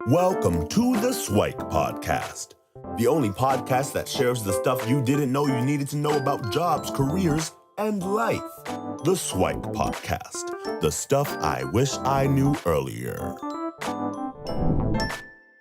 Welcome to the SIWIKE podcast, the only podcast that shares the stuff you didn't know you needed to know about jobs, careers, and life. The SIWIKE podcast, the stuff I wish I knew earlier.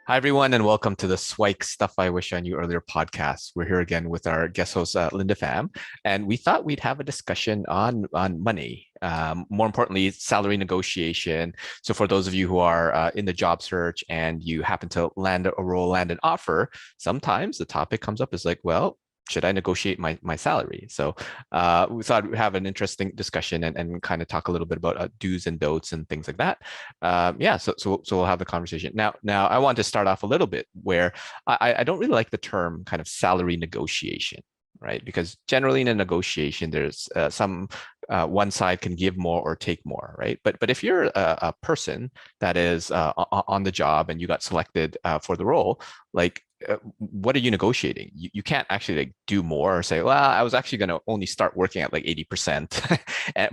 Hi, everyone, and welcome to the SIWIKE Stuff I Wish I Knew Earlier podcast. We're here again with our guest host, Linda Pham, and we thought we'd have a discussion on money, more importantly, salary negotiation. So for those of you who are in the job search and you happen to land a role, land an offer, sometimes the topic comes up is like, well, should I negotiate my salary? So we thought we'd have an interesting discussion and kind of talk a little bit about do's and don'ts and things like that. So we'll have the conversation. Now I want to start off a little bit where I don't really like the term kind of salary negotiation, right? Because generally in a negotiation, there's some one side can give more or take more, right? But if you're a person that is on the job and you got selected for the role, like what are you negotiating? You can't actually like do more or say, well, I was actually going to only start working at like 80%,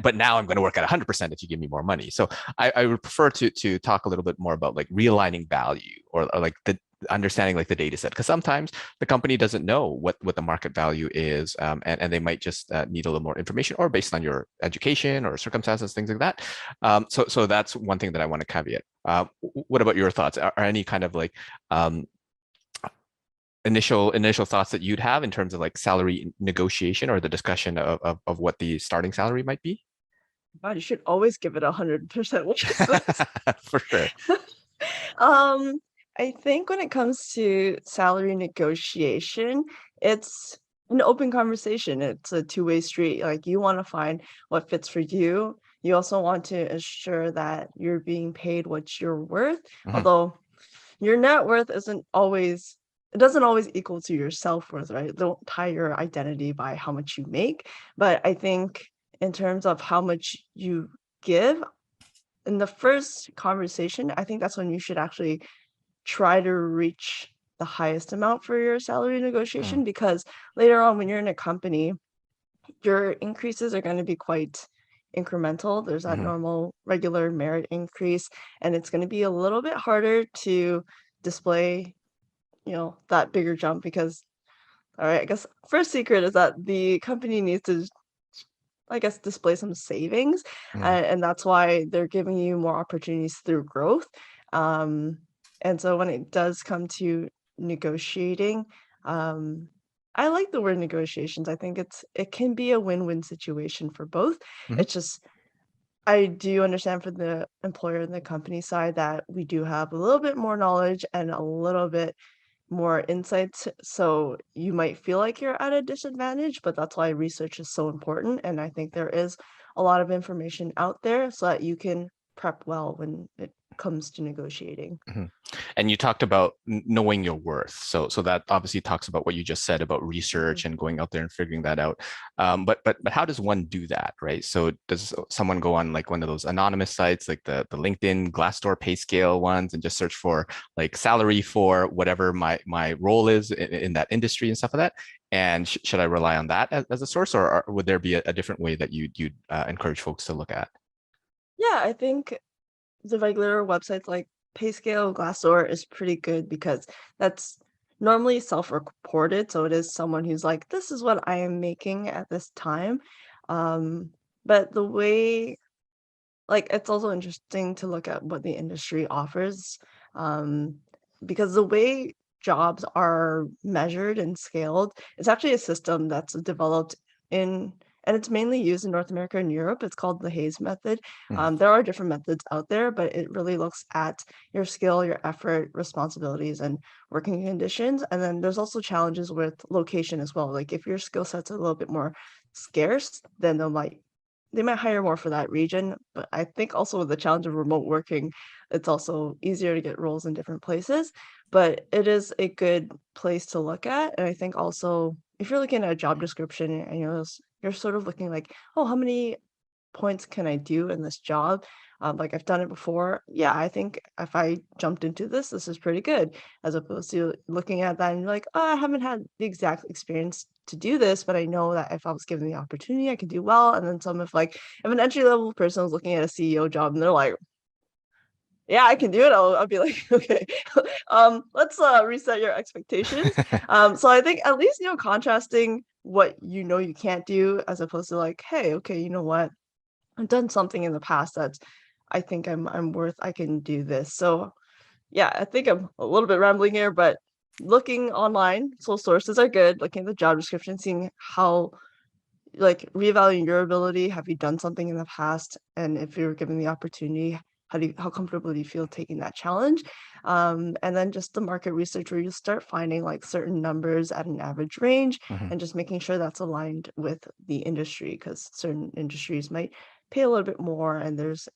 but now I'm going to work at 100% if you give me more money. So I would prefer to talk a little bit more about like realigning value or like the understanding like the data set, because sometimes the company doesn't know what the market value is, and they might just need a little more information, or based on your education or circumstances, things like that. So that's one thing that I want to caveat. What about your thoughts? Are any kind of like initial thoughts that you'd have in terms of like salary negotiation or the discussion of what the starting salary might be? God, you should always give it 100%. For sure. I think when it comes to salary negotiation, it's an open conversation. It's a two-way street. Like you want to find what fits for you. You also want to ensure that you're being paid what you're worth. Mhm. Although your net worth doesn't always equal to your self-worth, right? Don't tie your identity by how much you make. But I think in terms of how much you give, in the first conversation, I think that's when you should actually try to reach the highest amount for your salary negotiation, because later on when you're in a company, your increases are going to be quite incremental. There's that normal regular merit increase, and it's going to be a little bit harder to display, that bigger jump because, all right, I guess first secret is that the company needs to, I guess, display some savings, and that's why they're giving you more opportunities through growth. And so when it does come to negotiating, I like the word negotiations. I think it can be a win-win situation for both. It's just I do understand for the employer and the company side that we do have a little bit more knowledge and a little bit more insights. So you might feel like you're at a disadvantage, but that's why research is so important. And I think there is a lot of information out there so that you can prep well when it comes to negotiating. And you talked about knowing your worth. So that obviously talks about what you just said about research and going out there and figuring that out. But how does one do that, right? So does someone go on like one of those anonymous sites, like the LinkedIn, Glassdoor, PayScale ones, and just search for like salary for whatever my role is in that industry and stuff like that? And should I rely on that as a source, or would there be a different way that you'd encourage folks to look at? Yeah, I think the regular websites like PayScale, Glassdoor is pretty good because that's normally self-reported. So it is someone who's like, this is what I am making at this time. But the way, like, it's also interesting to look at what the industry offers, because the way jobs are measured and scaled, it's actually a system that's developed and it's mainly used in North America and Europe. It's called the Hayes method. There are different methods out there, but it really looks at your skill, your effort, responsibilities, and working conditions. And then there's also challenges with location as well. Like if your skill set's a little bit more scarce, then they might hire more for that region. But I think also with the challenge of remote working, it's also easier to get roles in different places. But it is a good place to look at. And I think also if you're looking at a job description and you're sort of looking like, oh, how many points can I do in this job? Like I've done it before. Yeah, I think if I jumped into this is pretty good, as opposed to looking at that and you're like, oh, I haven't had the exact experience to do this, but I know that if I was given the opportunity, I could do well. And then if an entry level person was looking at a CEO job and they're like, yeah, I can do it, I'll be like, okay, let's reset your expectations. So I think at least, contrasting what you can't do as opposed to like, hey, okay, you know what? I've done something in the past that I think I'm worth, I can do this. So yeah, I think I'm a little bit rambling here, but looking online, so sources are good, looking at the job description, seeing how, like, reevaluating your ability. Have you done something in the past? And if you're given the opportunity, how comfortable do you feel taking that challenge? And then just the market research where you start finding like certain numbers at an average range Mhm. and just making sure that's aligned with the industry, because certain industries might pay a little bit more, and there's,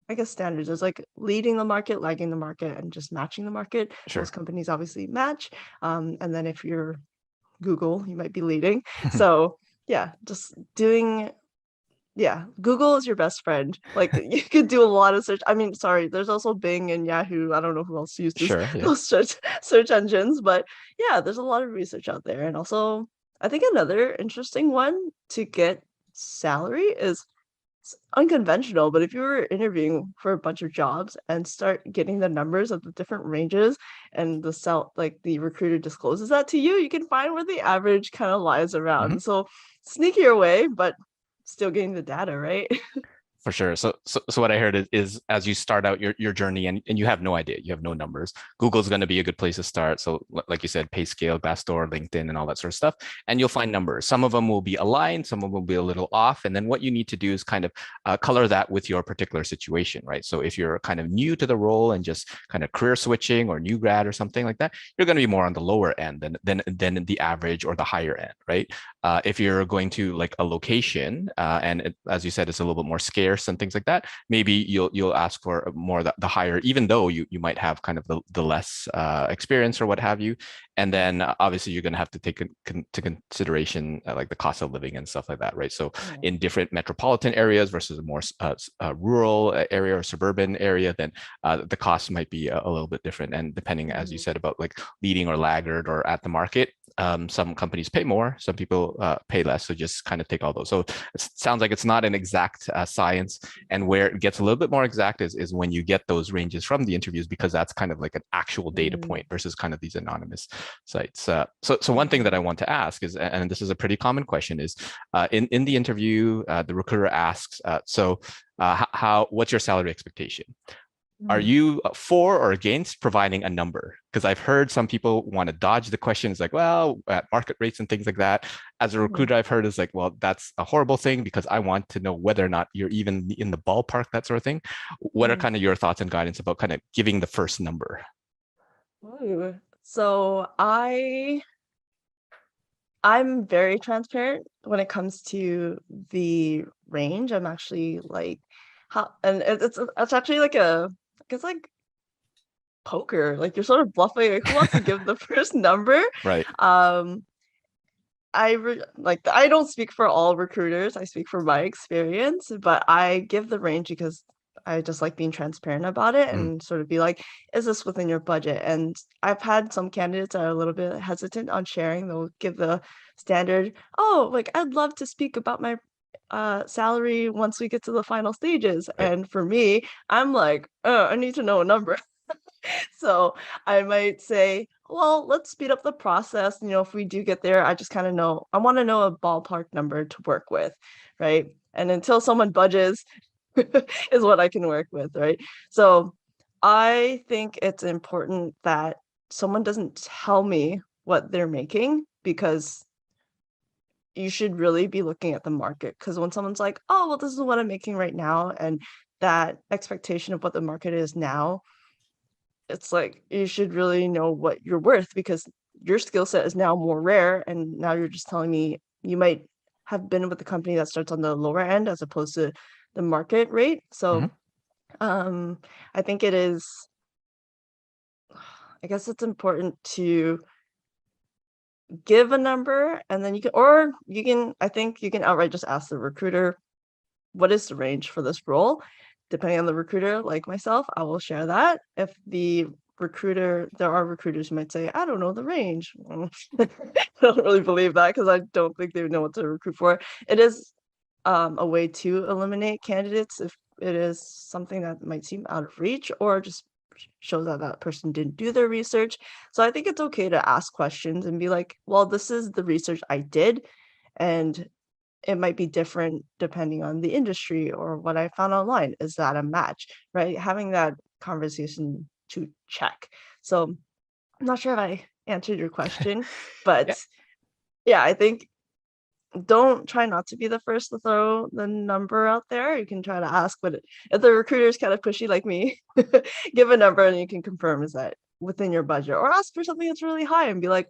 I guess, standards. There's like leading the market, lagging the market, and just matching the market. Most Sure. companies obviously match. And then if you're Google, you might be leading. So yeah, just doing, yeah, Google is your best friend. Like you could do a lot of search. I mean, sorry, there's also Bing and Yahoo. I don't know who else uses Sure. Yeah. those search engines, but yeah, there's a lot of research out there. And also, I think another interesting one to get salary is unconventional, but if you were interviewing for a bunch of jobs and start getting the numbers of the different ranges, and like the recruiter discloses that to you, you can find where the average kind of lies Mhm. around. So sneaky your way, but still getting the data, right? For sure. So what I heard is as you start out your journey and you have no idea, you have no numbers, Google's going to be a good place to start. So like you said, PayScale, Glassdoor, LinkedIn, and all that sort of stuff. And you'll find numbers. Some of them will be aligned, some of them will be a little off. And then what you need to do is kind of color that with your particular situation, right? So if you're kind of new to the role and just kind of career switching or new grad or something like that, you're going to be more on the lower end than the average or the higher end, right? If you're going to like a location and as you said, it's a little bit more scarce and things like that, maybe you'll ask for more the higher, even though you might have kind of the less experience or what have you. And then obviously you're going to have to take into consideration like the cost of living and stuff like that, right? So Yeah. in different metropolitan areas versus a more rural area or suburban area, then the cost might be a little bit different. And depending, as you said, about like leading or laggard or at the market, some companies pay more, some people pay less. So just kind of take all those. So it sounds like it's not an exact science. And where it gets a little bit more exact is when you get those ranges from the interviews, because that's kind of like an actual data point versus kind of these anonymous sites. So one thing that I want to ask is, and this is a pretty common question, is in the interview, the recruiter asks, what's your salary expectation? Are you for or against providing a number? Because I've heard some people want to dodge the questions like, well, at market rates and things like that. As a recruiter, I've heard is like, well, that's a horrible thing because I want to know whether or not you're even in the ballpark, that sort of thing. What are kind of your thoughts and guidance about kind of giving the first number? Ooh. So I'm very transparent when it comes to the range. I'm actually like, how, and it's actually like it's like poker. Like you're sort of bluffing. Like, who wants to give the first number? Right. Um, like, I don't speak for all recruiters. I speak from my experience, but I give the range because I just like being transparent about it Mm. and sort of be like, is this within your budget? And I've had some candidates that are a little bit hesitant on sharing. They'll give the standard, oh, like I'd love to speak about my salary once we get to the final stages. Right. And for me, I'm like, oh, I need to know a number. So I might say, well, let's speed up the process. If we do get there, I just kind of know, I want to know a ballpark number to work with, right? And until someone budges, is what I can work with, right? So I think it's important that someone doesn't tell me what they're making, because you should really be looking at the market. Because when someone's like, oh, well, this is what I'm making right now, and that expectation of what the market is now, it's like you should really know what you're worth, because your skill set is now more rare, and now you're just telling me you might have been with the company that starts on the lower end as opposed to the market rate. Mhm. So I think it is, I guess it's important to give a number, and then I think you can outright just ask the recruiter, what is the range for this role? Depending on the recruiter, like myself, I will share that. If there are recruiters who might say, I don't know the range. I don't really believe that, because I don't think they know what to recruit for. It is a way to eliminate candidates if it is something that might seem out of reach or just shows that that person didn't do their research. So I think it's okay to ask questions and be like, well, this is the research I did, and it might be different depending on the industry or what I found online. Is that a match, right? Having that conversation to check. So I'm not sure if I answered your question, but Yeah. yeah, I think don't try not to be the first to throw the number out there. You can try to ask, but if the recruiter is kind of pushy like me, give a number and you can confirm is that within your budget, or ask for something that's really high and be like,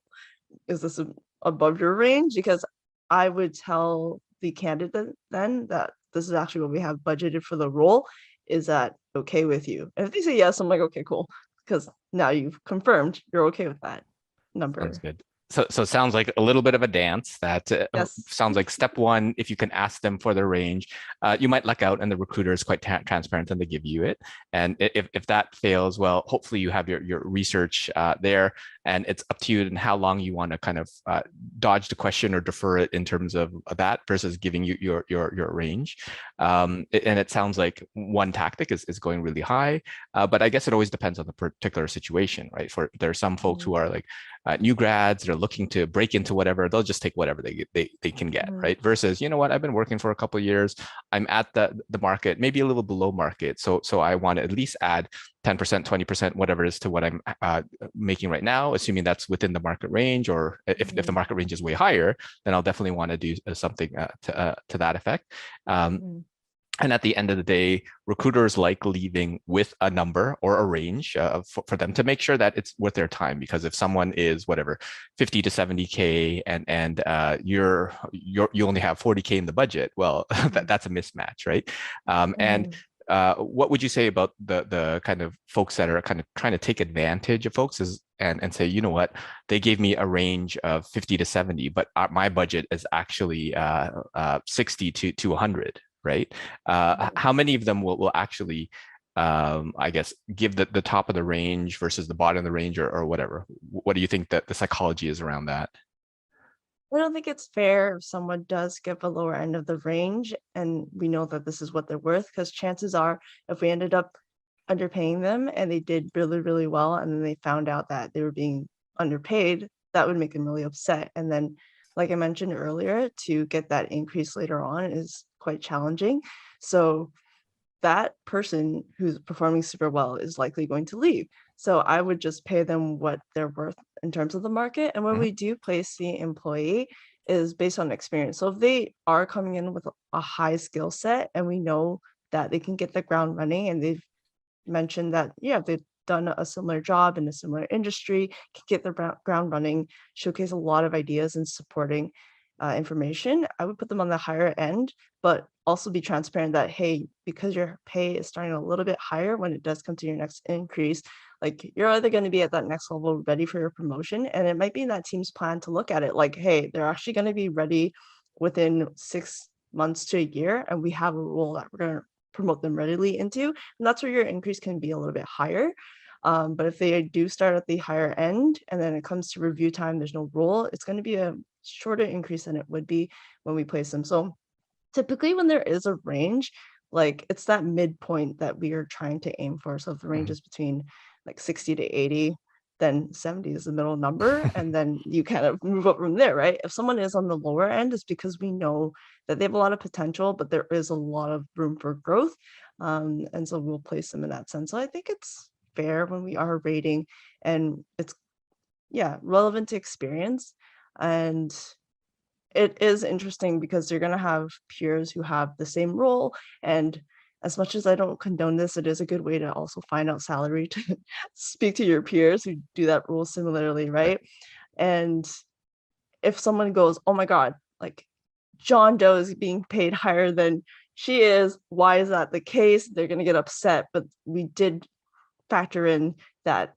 is this above your range? Because I would tell the candidate then that this is actually what we have budgeted for the role. Is that okay with you? And if they say yes, I'm like, okay, cool. Because now you've confirmed you're okay with that Sounds number. good. So it sounds like a little bit of a dance. That Yes. sounds like step one. If you can ask them for their range, you might luck out, and the recruiter is quite transparent and they give you it. And if that fails, well, hopefully you have your research there, and it's up to you and how long you want to kind of dodge the question or defer it in terms of that versus giving you your range. And it sounds like one tactic is going really high, but I guess it always depends on the particular situation, right? For there are some folks who are like new grads, they're looking to break into whatever, they'll just take whatever they can get, right? Versus, you know what, I've been working for a couple of years, I'm at the market, maybe a little below market, so I want to at least add 10%, 20%, whatever it is to what I'm making right now, assuming that's within the market range, or if the market range is way higher, then I'll definitely want to do something to that effect. And at the end of the day, recruiters like leaving with a number or a range for them to make sure that it's worth their time. Because if someone is whatever 50 to 70K and you only have 40K in the budget, well, that's a mismatch, right? And what would you say about the kind of folks that are kind of trying to take advantage of folks and say, you know what, they gave me a range of 50 to 70, but my budget is actually 60 to 100, right? How many of them will actually, I guess, give the top of the range versus the bottom of the range, or whatever? What do you think that the psychology is around that? I don't think it's fair if someone does give a lower end of the range and we know that this is what they're worth, because chances are if we ended up underpaying them and they did really, really well and then they found out that they were being underpaid, that would make them really upset. And then, like I mentioned earlier, to get that increase later on is quite challenging. So that person who's performing super well is likely going to leave. So I would just pay them what they're worth in terms of the market. And when Mhm. we do place the employee is based on experience. So if they are coming in with a high skill set and we know that they can get the ground running and they've mentioned that, yeah, they've done a similar job in a similar industry, can get the ground running, showcase a lot of ideas and supporting information, I would put them on the higher end, but also be transparent that, hey, because your pay is starting a little bit higher when it does come to your next increase, like you're either going to be at that next level ready for your promotion, and it might be in that team's plan to look at it like, hey, they're actually going to be ready within 6 months to a year, and we have a role that we're going to promote them readily into, and that's where your increase can be a little bit higher. But if they do start at the higher end and then it comes to review time, there's no role, it's going to be a shorter increase than it would be when we place them. So typically when there is a range, like it's that midpoint that we are trying to aim for. So if the range Mhm. is between like 60 to 80, then 70 is the middle number. And then you kind of move up from there, right? If someone is on the lower end, it's because we know that they have a lot of potential, but there is a lot of room for growth. And so we'll place them in that sense. So I think it's fair when we are rating, and it's, yeah, relevant to experience. And it is interesting because you're gonna have peers who have the same role, and as much as I don't condone this, it is a good way to also find out salary to speak to your peers who do that role similarly, Right. right? And if someone goes, "Oh my god, like John Doe is being paid higher than she is, why is that the case?" They're gonna get upset, but we did factor in that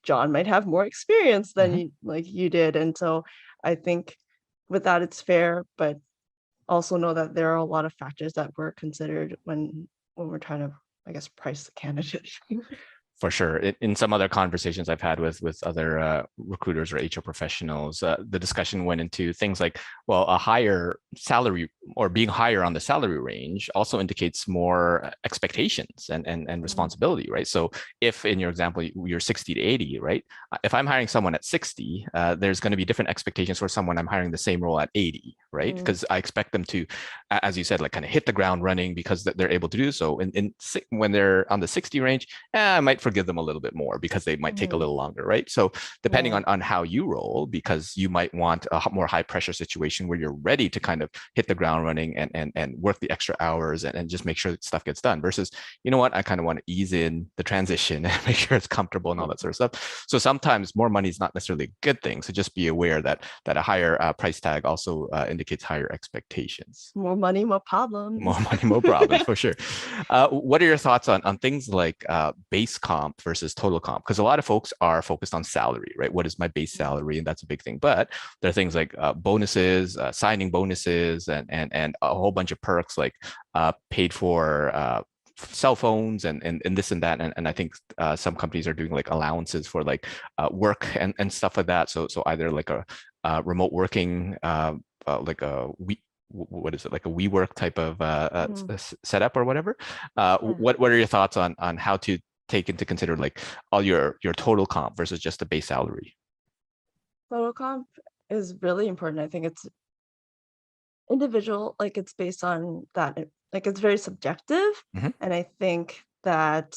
John might have more experience than Mhm. you did, and so I think with that it's fair, but also know that there are a lot of factors that were considered when we're trying to, I guess, price the candidate. For sure. In some other conversations I've had with other recruiters or HR professionals, the discussion went into things like, well, a higher salary or being higher on the salary range also indicates more expectations and responsibility, right? So if in your example, you're 60 to 80, right? If I'm hiring someone at 60, there's going to be different expectations for someone I'm hiring the same role at 80, right? Because I expect them to, as you said, like kind of hit the ground running because they're able to do so. When they're on the 60 range, I might forgive them a little bit more because they might take a little longer, right? So depending on how you roll, because you might want a more high pressure situation where you're ready to kind of hit the ground running and work the extra hours and just make sure that stuff gets done versus, you know what, I kind of want to ease in the transition and make sure it's comfortable and all that sort of stuff. So sometimes more money is not necessarily a good thing. So just be aware that a higher price tag also indicates higher expectations. More money, more problems. More money, more problems, for sure. What are your thoughts on things like base comp versus total comp? Because a lot of folks are focused on salary, right? What is my base salary? And that's a big thing. But there are things like bonuses, signing bonuses, and a whole bunch of perks like paid for cell phones and this and that. And I think some companies are doing like allowances for like work and stuff like that. So either like a remote working, like a what is it, like a WeWork type of setup or whatever. What are your thoughts on how to take into consider like all your total comp versus just the base salary? Total comp is really important. I think it's individual, like it's based on that, like it's very subjective. And I think that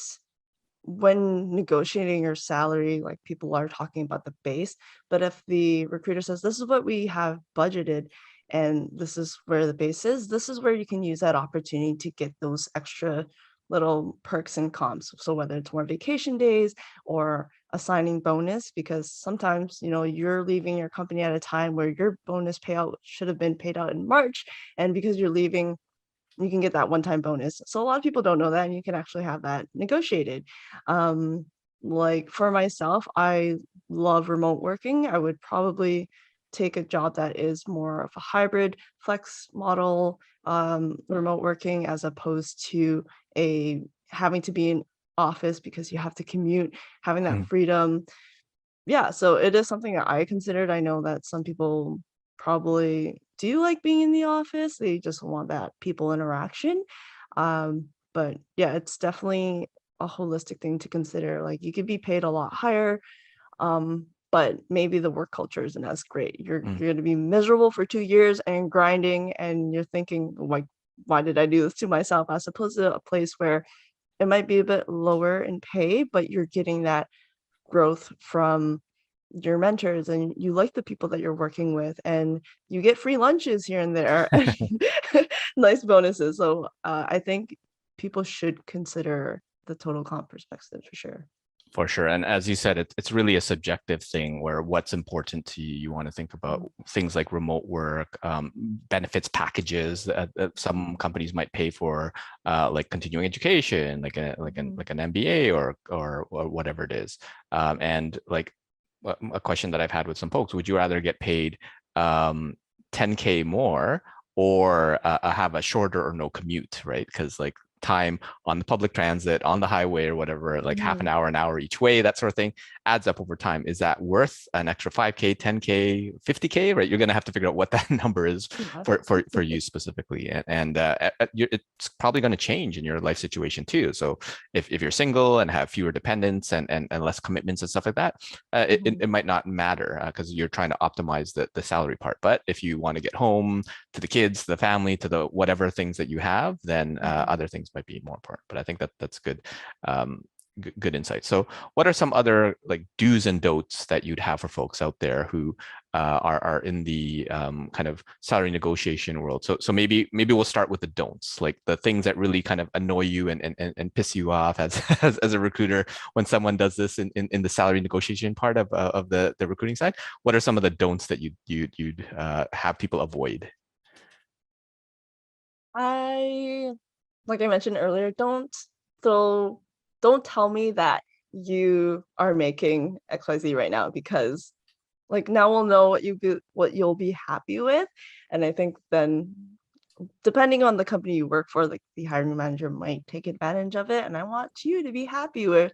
when negotiating your salary, like people are talking about the base, but if the recruiter says, this is what we have budgeted, and this is where the base is, this is where you can use that opportunity to get those extra little perks and comps. So whether it's more vacation days or a signing bonus, because sometimes, you know, you're leaving your company at a time where your bonus payout should have been paid out in March. And because you're leaving, you can get that one-time bonus. So a lot of people don't know that, and you can actually have that negotiated. Like for myself, I love remote working. I would probably take a job that is more of a hybrid flex model, remote working, as opposed to having to be in office because you have to commute, having that freedom. Yeah, so it is something that I considered. I know that some people probably do like being in the office. They just want that people interaction. But yeah, it's definitely a holistic thing to consider. Like you could be paid a lot higher, but maybe the work culture isn't as great. You're going to be miserable for 2 years and grinding, and you're thinking, like, why did I do this to myself? As opposed to a place where it might be a bit lower in pay, but you're getting that growth from your mentors, and you like the people that you're working with, and you get free lunches here and there, and nice bonuses. So I think people should consider the total comp perspective for sure. For sure. And as you said, it's really a subjective thing where what's important to you. You want to think about things like remote work, benefits packages that some companies might pay for, like continuing education, like an MBA or whatever it is. And like a question that I've had with some folks, would you rather get paid 10K more or have a shorter or no commute, right? Because like time on the public transit, on the highway or whatever, like half an hour each way, that sort of thing adds up over time. Is that worth an extra 5K, 10K, 50K, right? You're going to have to figure out what that number is for you specifically. And it's probably going to change in your life situation too. So if you're single and have fewer dependents and less commitments and stuff like that, it might not matter because you're trying to optimize the salary part. But if you want to get home to the kids, the family, to the whatever things that you have, then other things might be more important. But I think that's good. Good insight. So what are some other like do's and don'ts that you'd have for folks out there who are in the kind of salary negotiation world? So maybe we'll start with the don'ts, like the things that really kind of annoy you and piss you off as a recruiter when someone does this in the salary negotiation part of the recruiting side. What are some of the don'ts that you'd have people avoid? Like I mentioned earlier, don't tell me that you are making XYZ right now, because like now we'll know what you'll be happy with. And I think then depending on the company you work for, like the hiring manager might take advantage of it. And I want you to be happy with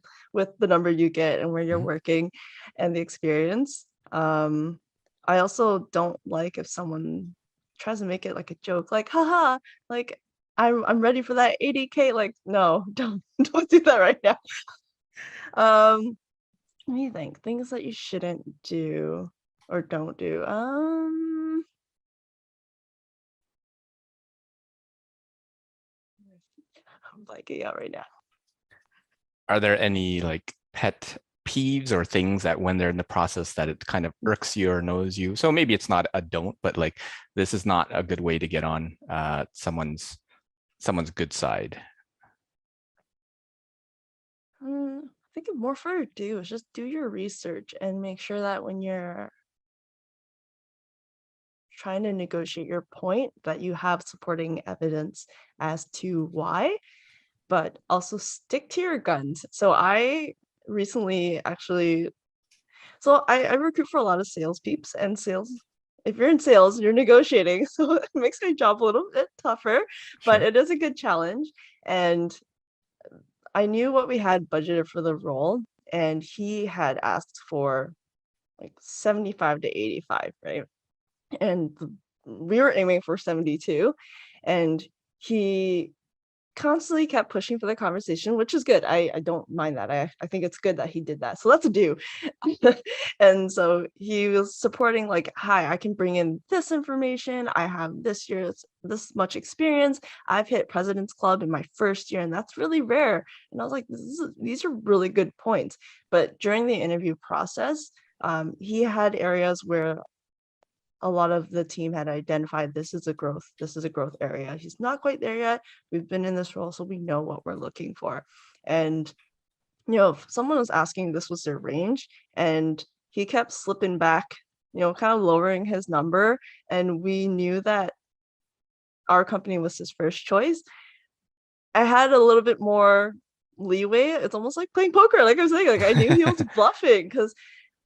the number you get and where you're Mhm. working and the experience. I also don't like if someone tries to make it like a joke, like, haha, like I'm ready for that 80K. Like, no, don't do that right now. Um, Let me think. Things that you shouldn't do or don't do. I'm blanking out right now. Are there any like pet peeves or things that when they're in the process that it kind of irks you or annoys you? So maybe it's not a don't, but like this is not a good way to get on someone's good side. I think more for you do is just do your research and make sure that when you're trying to negotiate your point, that you have supporting evidence as to why, but also stick to your guns. So I recently actually, I recruit for a lot of sales peeps, and sales, if you're in sales, you're negotiating. So it makes my job a little bit tougher, but Sure. it is a good challenge. And I knew what we had budgeted for the role, and he had asked for like 75 to 85, right? And we were aiming for 72, and he constantly kept pushing for the conversation, which is good. I don't mind that. I think it's good that he did that. So that's a do. And so he was supporting like, hi, I can bring in this information. I have this year's this much experience. I've hit President's Club in my first year, and that's really rare. And I was like, these are really good points. But during the interview process, he had areas where a lot of the team had identified this is a growth area. He's not quite there yet. We've been in this role, so we know what we're looking for. And if someone was asking, this was their range, and he kept slipping back, kind of lowering his number, and we knew that our company was his first choice. I had a little bit more leeway. It's almost like playing poker, like I was saying, like I knew he was bluffing, because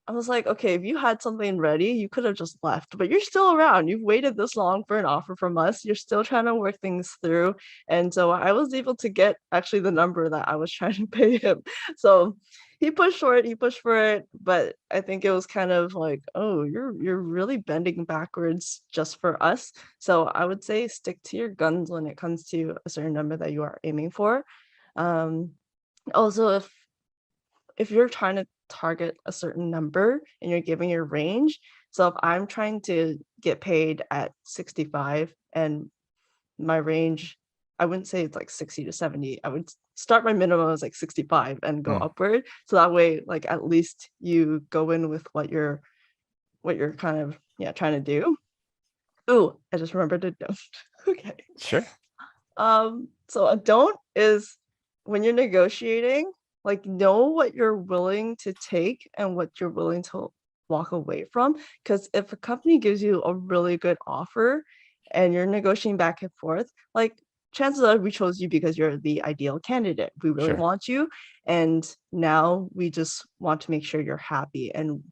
I was like, okay, if you had something ready, you could have just left, but you're still around. You've waited this long for an offer from us. You're still trying to work things through. And so I was able to get actually the number that I was trying to pay him. So he pushed for it, but I think it was kind of like, oh, you're really bending backwards just for us. So I would say stick to your guns when it comes to a certain number that you are aiming for. Um, Also, if you're trying to target a certain number and you're giving your range, so if I'm trying to get paid at 65 and my range, I wouldn't say it's like 60 to 70. I would start my minimum as like 65 and go Mm. upward. So that way, like at least you go in with what you're kind of trying to do. Ooh, I just remembered a don't. Okay. Sure. So a don't is when you're negotiating, like know what you're willing to take and what you're willing to walk away from. Because if a company gives you a really good offer and you're negotiating back and forth, like chances are we chose you because you're the ideal candidate. We really Sure. want you. And now we just want to make sure you're happy. And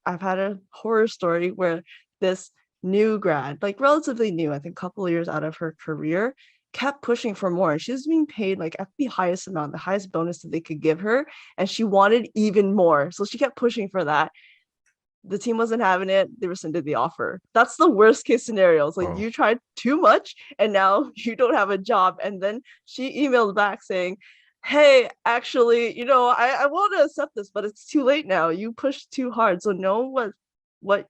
I've had a horror story where this new grad, like relatively new, I think a couple of years out of her career, kept pushing for more. She was being paid like at the highest amount, the highest bonus that they could give her, and she wanted even more. So she kept pushing for that. The team wasn't having it. They rescinded the offer. That's the worst case scenario. It's like Oh. you tried too much and now you don't have a job. And then she emailed back saying, hey, actually, I want to accept this, but it's too late now. You pushed too hard. So know what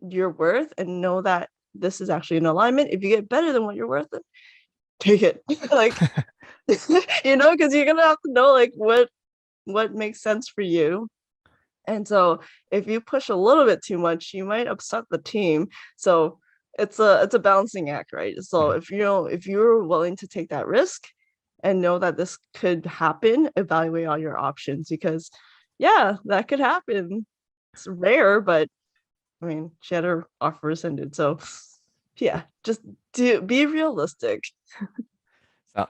you're worth and know that this is actually an alignment. If you get better than what you're worth, then take it. Like, because you're gonna have to know like what makes sense for you. And so if you push a little bit too much, you might upset the team. So it's a balancing act, right? So Mhm. if you're willing to take that risk and know that this could happen, evaluate all your options, because that could happen. It's rare, but I mean, she had her offer rescinded. So just be realistic.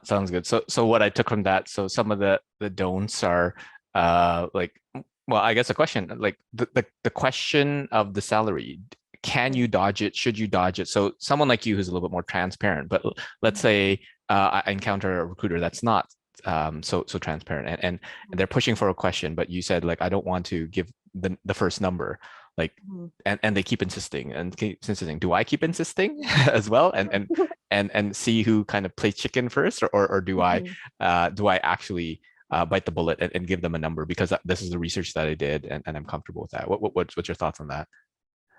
Sounds good. So what I took from that, so some of the don'ts are like, well, I guess a question like the question of the salary. can you dodge it? Should you dodge it? So someone like you who's a little bit more transparent, but let's say I encounter a recruiter that's not so transparent, and they're pushing for a question, but you said like, I don't want to give the first number, like, and they keep insisting and keep insisting. Do I keep insisting as well, and see who kind of plays chicken first, or do I actually bite the bullet and give them a number because this is the research that I did, and I'm comfortable with that? What's your thoughts on that?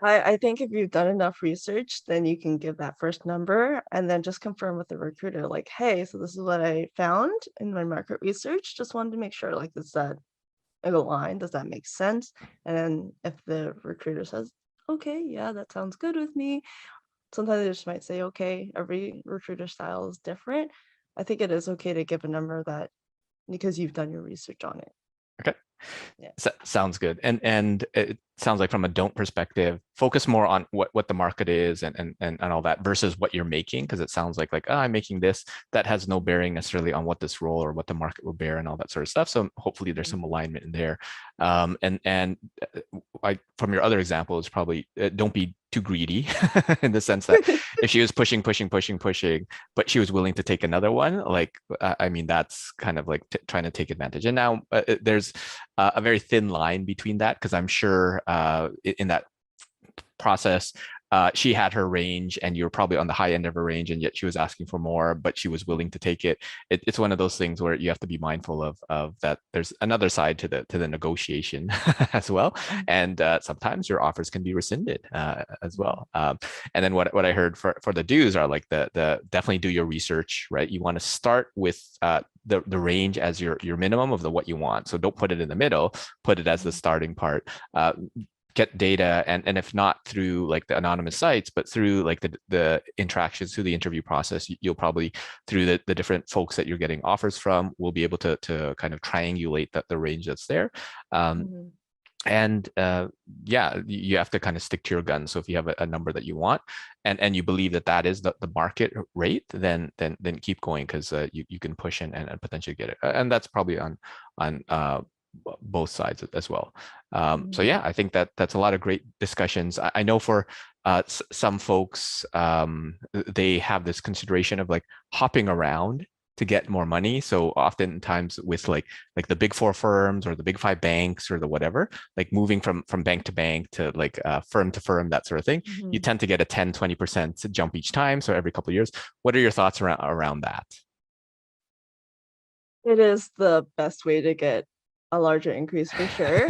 I think if you've done enough research, then you can give that first number and then just confirm with the recruiter, like, hey, so this is what I found in my market research. Just wanted to make sure, like, is that aligned? Does that make sense? And then if the recruiter says, okay, yeah, that sounds good with me. Sometimes they just might say, okay, every recruiter style is different. I think it is okay to give a number that because you've done your research on it. Okay. Yeah. Sounds good. And it sounds like from a don't perspective, focus more on what the market is and all that versus what you're making, because it sounds like oh, I'm making this that has no bearing necessarily on what this role or what the market will bear and all that sort of stuff. So hopefully there's some alignment in there. And from your other example is probably don't be too greedy in the sense that if she was pushing, but she was willing to take another one, like, I mean, that's kind of like trying to take advantage. And now there's a very thin line between that, because I'm sure in that process, she had her range and you're probably on the high end of her range, and yet she was asking for more, but she was willing to take it. It's one of those things where you have to be mindful of that. There's another side to the negotiation as well, and sometimes your offers can be rescinded as well. And then what I heard for the do's are like the definitely do your research, right? You want to start with the range as your minimum of what you want. So don't put it in the middle, put it as the starting part. Get data, and if not through like the anonymous sites, but through like the interactions through the interview process, you'll probably through the different folks that you're getting offers from will be able to kind of triangulate the range that's there. And yeah, you have to kind of stick to your guns. So if you have a number that you want and you believe that is the market rate, then keep going, because you can push and potentially get it. And that's probably on both sides as well. So yeah, I think that's a lot of great discussions. I know for some folks, they have this consideration of like hopping around to get more money. So oftentimes with like the big four firms or the big five banks or the whatever, like moving from bank to bank to like firm to firm, that sort of thing, you tend to get a 10-20% jump each time. So every couple of years. What are your thoughts around that? It is the best way to get a larger increase for sure.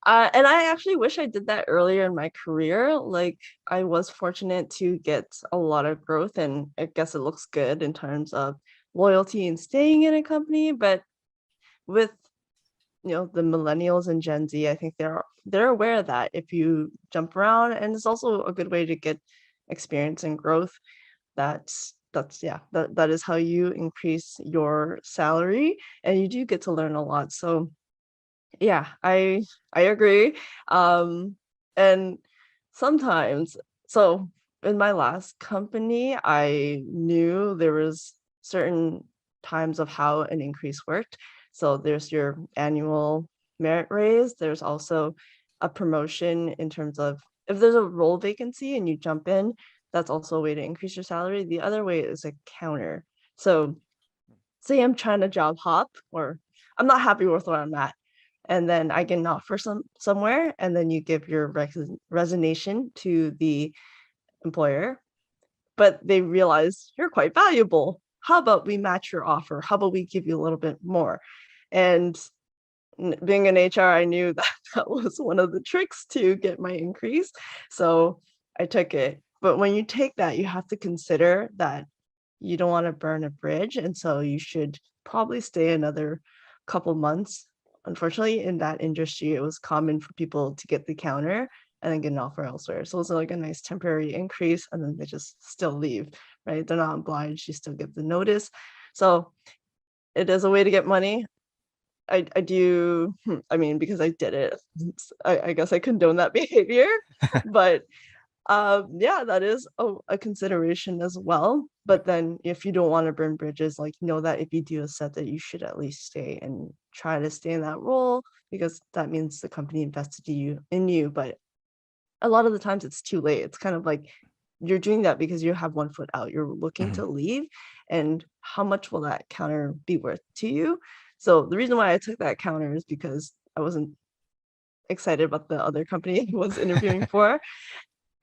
And I actually wish I did that earlier in my career. Like, I was fortunate to get a lot of growth, and I guess it looks good in terms of loyalty and staying in a company. But with the millennials and Gen Z, I think they're aware of that if you jump around, and it's also a good way to get experience and growth. That is how you increase your salary, and you do get to learn a lot. So yeah, I agree. And sometimes, so in my last company, I knew there was certain times of how an increase worked. So there's your annual merit raise. There's also a promotion in terms of if there's a role vacancy and you jump in, that's also a way to increase your salary. The other way is a counter. So say I'm trying to job hop, or I'm not happy with where I'm at, and then I get an offer somewhere, and then you give your resignation to the employer, but they realize you're quite valuable. How about we match your offer? How about we give you a little bit more? And being in HR, I knew that was one of the tricks to get my increase. So I took it. But when you take that, you have to consider that you don't want to burn a bridge. And so you should probably stay another couple months. Unfortunately, in that industry, it was common for people to get the counter and then get an offer elsewhere. So it's like a nice temporary increase, and then they just still leave, right? They're not obliged. You still get the notice. So it is a way to get money. I do, I mean, because I did it, I guess I condone that behavior, but yeah, that is a consideration as well. But then if you don't want to burn bridges, like, know that if you do a set, that you should at least stay and try to stay in that role, because that means the company invested in you. But a lot of the times it's too late. It's kind of like you're doing that because you have one foot out. You're looking Mhm. to leave, and how much will that counter be worth to you? So the reason why I took that counter is because I wasn't excited about the other company I was interviewing for.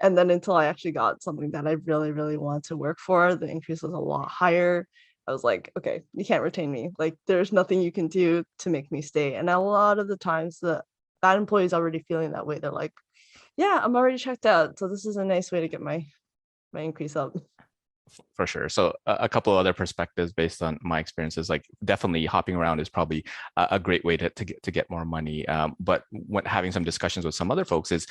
And then until I actually got something that I really, really wanted to work for, the increase was a lot higher. I was like, okay, you can't retain me. Like, there's nothing you can do to make me stay. And a lot of the times, that employee is already feeling that way. They're like, yeah, I'm already checked out. So this is a nice way to get my increase up. For sure. So a couple of other perspectives based on my experiences, like definitely hopping around is probably a great way to get more money. But when having some discussions with some other folks is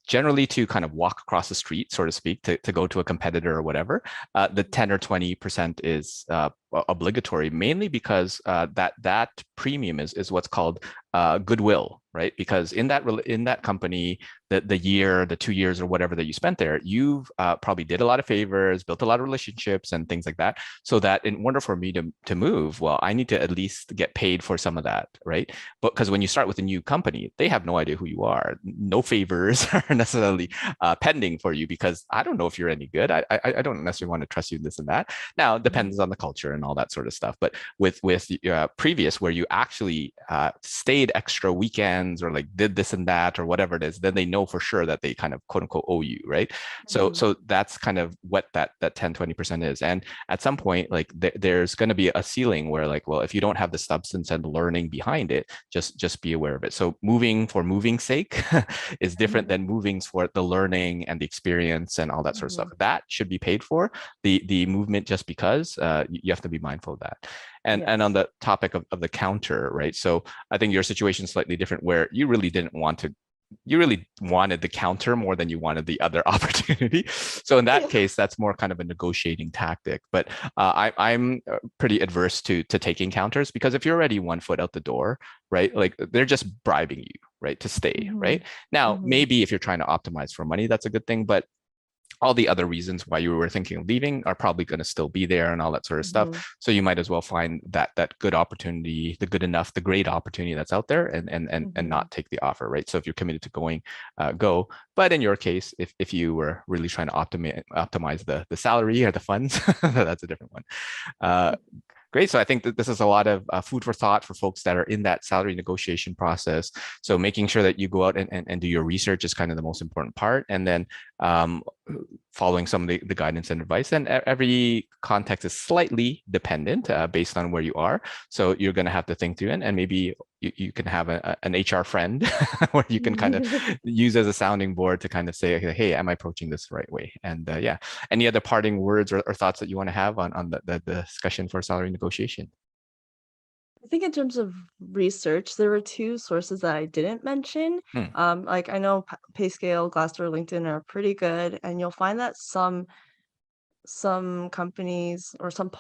generally to kind of walk across the street, so to speak, to go to a competitor or whatever. The 10 or 20% is obligatory, mainly because that premium is what's called goodwill, right? Because in that company, the year, the 2 years or whatever that you spent there, you've probably did a lot of favors, built a lot of relationships and things like that. So that in order for me to move, well, I need to at least get paid for some of that, right? But because when you start with a new company, they have no idea who you are. No favors are necessarily pending for you because I don't know if you're any good. I don't necessarily want to trust you in this and that. Now, it depends on the culture and all that sort of stuff. But with previous, where you actually stayed extra weekends or like did this and that or whatever it is, then they know for sure that they kind of quote unquote owe you, right? So that's kind of what that 10-20% is. And at some point, like there's going to be a ceiling where like, well, if you don't have the substance and learning behind it, just be aware of it. So moving for moving's sake is different than moving for the learning and the experience and all that sort of stuff. That should be paid for. The movement just because you have to be mindful of that. And on the topic of the counter, right? So I think your situation is slightly different where you really didn't want to, you really wanted the counter more than you wanted the other opportunity. So in that case, that's more kind of a negotiating tactic. But I'm pretty adverse to taking counters because if you're already 1 foot out the door, right, like they're just bribing you, right, to stay, right? Now, maybe if you're trying to optimize for money, that's a good thing. But all the other reasons why you were thinking of leaving are probably going to still be there and all that sort of stuff. So you might as well find that good opportunity, the good enough, the great opportunity that's out there and not take the offer, right? So if you're committed to going, go. But in your case, if you were really trying to optimize the salary or the funds, that's a different one. Great. So I think that this is a lot of food for thought for folks that are in that salary negotiation process. So making sure that you go out and do your research is kind of the most important part. And then following some of the guidance and advice. And every context is slightly dependent based on where you are. So you're going to have to think through it. And maybe you can have an HR friend where you can kind of use as a sounding board to kind of say, hey, am I approaching this the right way? And yeah, any other parting words or thoughts that you want to have on the discussion for salary negotiation? I think in terms of research, there were two sources that I didn't mention. Like I know PayScale, Glassdoor, LinkedIn are pretty good, and you'll find that some companies or some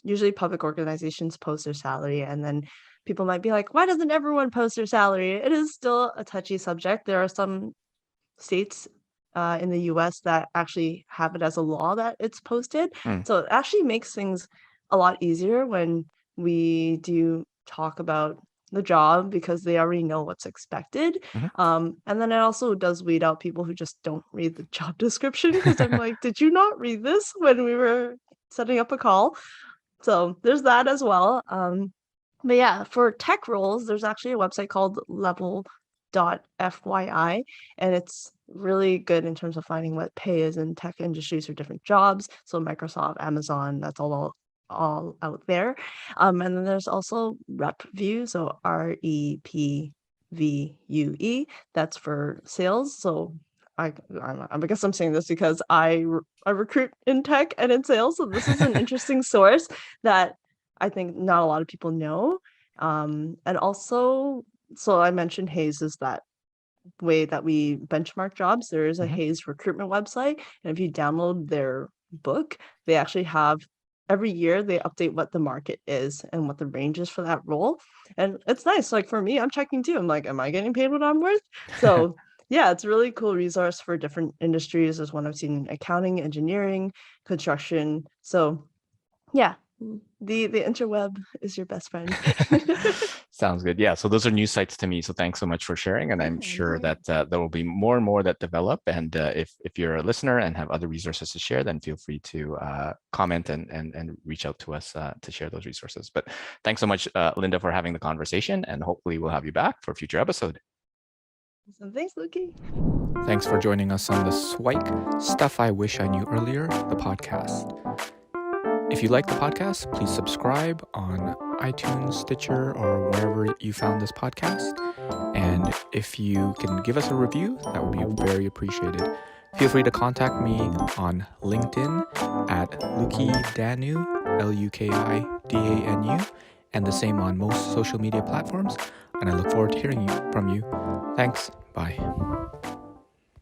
usually public organizations post their salary, and then people might be like, why doesn't everyone post their salary? It is still a touchy subject. There are some states in the US that actually have it as a law that it's posted. So it actually makes things a lot easier when we do talk about the job because they already know what's expected. And then it also does weed out people who just don't read the job description because I'm like, did you not read this when we were setting up a call? So there's that as well. But yeah, for tech roles, there's actually a website called level.fyi, and it's really good in terms of finding what pay is in tech industries for different jobs. So Microsoft, Amazon, that's all out there. And then there's also RepVue, so REPVUE, that's for sales. So I guess I'm saying this because I recruit in tech and in sales. So this is an interesting source that I think not a lot of people know. And also, so I mentioned Hayes is that way that we benchmark jobs. There is a Hayes recruitment website. And if you download their book, they actually have every year they update what the market is and what the range is for that role. And it's nice. Like for me, I'm checking too. I'm like, am I getting paid what I'm worth? So yeah, it's a really cool resource for different industries. There's one I've seen in accounting, engineering, construction. So yeah, The interweb is your best friend. Sounds good. Yeah. So those are new sites to me. So thanks so much for sharing. And I'm Yeah, sure no that there will be more and more that develop. And if you're a listener and have other resources to share, then feel free to comment and reach out to us to share those resources. But thanks so much, Linda, for having the conversation. And hopefully we'll have you back for a future episode. So thanks, Luki. Thanks for joining us on the SIWIKE Stuff I Wish I Knew Earlier, the podcast. If you like the podcast, please subscribe on iTunes, Stitcher, or wherever you found this podcast. And if you can give us a review, that would be very appreciated. Feel free to contact me on LinkedIn at Luki Danu, LUKIDANU, and the same on most social media platforms. And I look forward to hearing from you. Thanks. Bye.